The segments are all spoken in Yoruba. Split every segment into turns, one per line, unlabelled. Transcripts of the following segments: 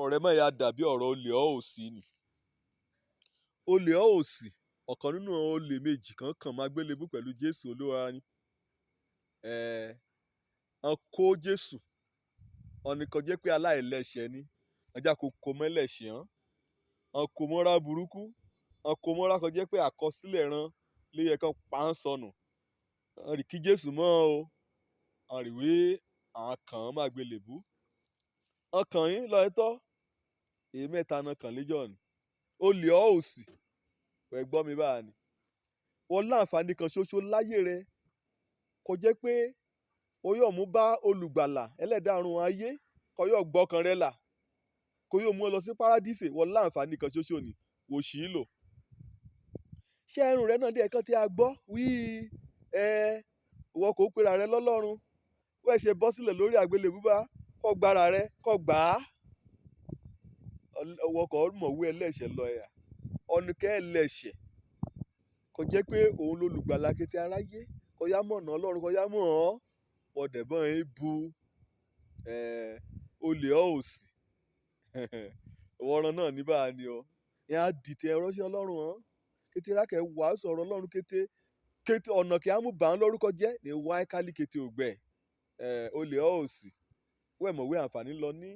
ọ̀rọ̀ rẹ má yà dàbí ọ̀rọ̀ olè ọ́ òsì ni. Olè ọ́ òsì, ọ̀kan nínú olè méjì kan kàn máa gbélébú pẹ̀lú Jésù Olúwa ni. Wọ́n kó Jésù, wọ́n ní kó jẹ́ pé aláìlẹ́ṣẹ̀ ni, ọjà kò kó mẹ́lẹ̀ṣẹ̀ hàn. Wọ́n kó mọ́ra burúkú, wọ́n kó mọ́ra kó jẹ́ pé àkọsílẹ̀ ran lè yẹ kán pa án sọnù. Wọ́n rí kí Jésù mọ́ o, wọ́n rí wí àwọn kàn án máa gbélébú. Wọ́n kàn yín lọ́ọ̀tọ́, èyí mẹ́ta náà kàn léjọ́ ni. Olè ọ́ òsì, ẹ gbọ́ mi báà ni. Wọ́n láǹfààní kan ṣoṣo láyé rẹ, kó jẹ́ pé ó yóò mú bá olùgbàlà ẹlẹ́dàá ọ̀run ayé, kó yóò gbọ́kàn rẹ là, kó yóò mú ọ lọ sí párádísè. Wọ́n láǹfààní kan ṣoṣo ni, wò sí í lò. Ṣé ẹrù rẹ náà dé ẹ̀kan tí a gbọ́ wí ìwọ kò pera rẹ lọ́lọ́run, wẹ́ẹ̀ ṣe bọ́ sílẹ̀ lórí àgbélébú bá kó gbára rẹ kó gbà á. Ọwọ́ kò mọ̀wé ẹlẹ́ṣẹ̀ lọ ẹ̀yà, ọ̀nìkẹ́ ẹlẹ́ṣẹ̀ kò jẹ́ pé òun lolùgbàlà kété aráyé, kó yá mọ̀nà Ọlọ́run, kó yá mọ̀ ọ́ ọ̀dẹ̀bọ̀n yín bu olè ọ́ òsì. Ìwọ̀ran náà ní báà ni ọ. Ìyẹn á dìtẹ̀ ẹrọ́ṣẹ́ Ọlọ́run hàn. Kété rákẹ́ wàásù ọ̀rọ̀ Ọlọ́run kété ọ̀nà kí á mú bàá lórúkọ jẹ́ ní wá ẹ́kálí kété ògbẹ́. Olè ọ́ òsì, wẹ́ẹ̀ mọ̀wé àǹfààní lọ ní.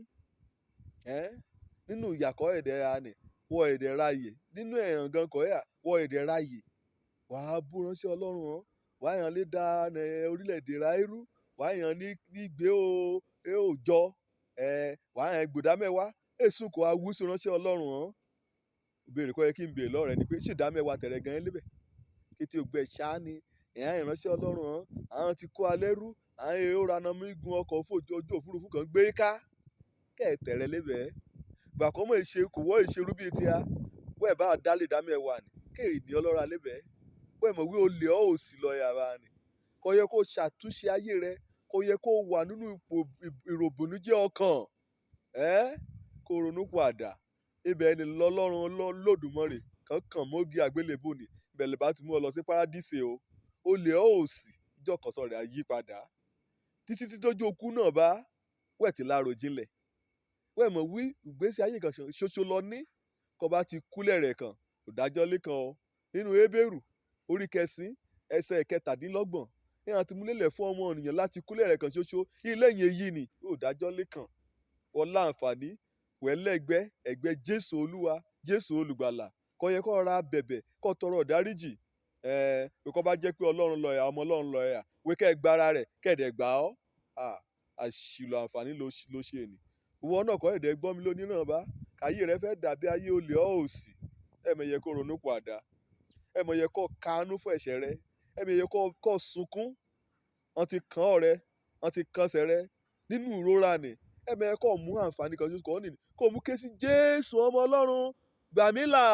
Nínú ìyàkọ́ ẹ̀dẹ̀ àní wọ ẹ̀dẹ̀ ráàyè, nínú ẹ̀hàn gan kọ́ yà wọ ẹ̀dẹ̀ ráàyè. Wàá bú ránṣẹ́ Ọlọ́run hàn, wàá yàn lé da orílẹ̀-èdè ráírú, wàá yàn ní gbé òòjọ́, wàá yàn gbòdá mẹ́wàá, èsù kò wá wúsù ránṣẹ́ Ọlọ́run hàn. Ìbéèrè kọ́ yẹ kí n béèrè lọ́rẹ̀ ni pé ṣé ìdá mẹ́wàá tẹ̀rẹ̀ gan lébẹ̀? Kété ògbẹ́ ṣáá ni ẹ̀yàn ìránṣẹ́ Ọlọ́run hàn, àwọn ti kó alẹ́ rú, àwọn èèyàn rana mí gun ọkọ̀ ojú òfurufú kan gbé ká kẹ́ẹ̀tẹ̀rẹ̀ lébẹ̀. Gbà kọ́ mọ̀ ìṣe kò wọ́ ìṣerú bíi ti a, wẹ́ẹ̀ bá dálé dá mẹ́wàá ni kéèrè ní ọlọ́ra lébẹ̀. Wẹ́ẹ̀ mọ̀ wí olè ọ́ òsì lọ yàrá ni. Kò yẹ kó ṣàtúnṣe ayé rẹ, kò yẹ kó wà nínú ipò ìròbìnújẹ́ ọkàn. Kó ronú padà. Ibẹ̀ ni lọ́lọ́run Olódùmarè kankan mọ́gì àgbélébùú ni. Ibẹ̀ lè bá ti mú ọ lọ sí párádísè o. Olè ọ́ òsì, ìjọ kan sọ̀rọ̀ àyípadà. Títí tí tójú okú náà bá wẹ̀ tí láàrò jinlẹ̀. Wẹ́ẹ̀ mọ̀ wí ìgbésí ayé kan ṣoṣo lọ ní, kó bá ti kúlẹ̀ rẹ̀ kan, kò dájọ́ lékan o. Nínú Hébérù orí 9 ẹsẹ̀ 17, ní àti múlẹ̀lẹ̀ fún ọmọ ènìyàn láti kúlẹ̀ rẹ̀ kan ṣoṣo, ilé yẹn yìí ni yóò dájọ́ lékan. Wọ́n láǹfààní wẹ́lẹ́gbẹ́ ẹgbẹ́ Jésù Olúwa, Jésù Olùgbàlà, kó yẹ kó ra bẹ̀bẹ̀ kó tọrọ ìdáríjì. Kó bá jẹ́ pé Ọlọ́run lọ ẹ̀yà, ọmọ Ọlọ́run lọ ẹ̀yà, wé kẹ́ gbára rẹ̀ kẹ́ẹ̀dẹ̀ gbà ọ́. Àṣìlò àǹfààní ló ṣe ni. Ìwọ náà kọ́ ẹ̀dẹ̀ gbọ́ mi lónìí náà bá, káyé rẹ fẹ́ dàbí ayé olè ọ́ òsì. Ẹ̀mẹ̀yẹ kó ronú padà, ẹ̀mẹ̀yẹ kó kánú fún ẹ̀ṣẹ̀ rẹ, ẹ̀mẹ̀yẹ kó sunkún. Wọ́n ti kàn ọ́ rẹ, wọ́n ti kànṣẹ̀ rẹ nínú ìrora ni. Ẹ̀mẹ̀yẹ kó mú àǹfààní kan ṣoṣo kọ́ nìyí, kó mú ké sí Jésù ọmọ Ọlọ́run, gbà mí là,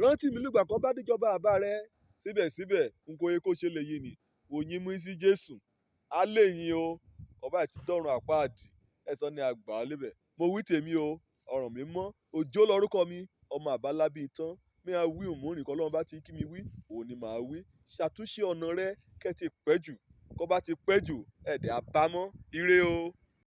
rántí mi nígbà kan bá díjọba àbá rẹ. Síbẹ̀síbẹ̀ n kò yẹ kó ṣe lè yí ni, òyìn mú sí Jésù. Á lè yín o, ọba àti dọ́run àpáàdì, ẹ̀sán ni àgbà lébẹ̀. Mo wí tèmi o, ọ̀ràn mi mọ́, òjò lórúkọ mi, ọmọ àbálábí tán. Mi à wí òmùrìn kọ́ lọ́run bá ti kí mi wí, òun ni màá wí. Ṣàtúnṣe ọ̀nà rẹ kẹ́ ti pẹ́ jù, kó bá ti pẹ́ jù, ẹ̀dẹ̀ àbámọ́, ire o.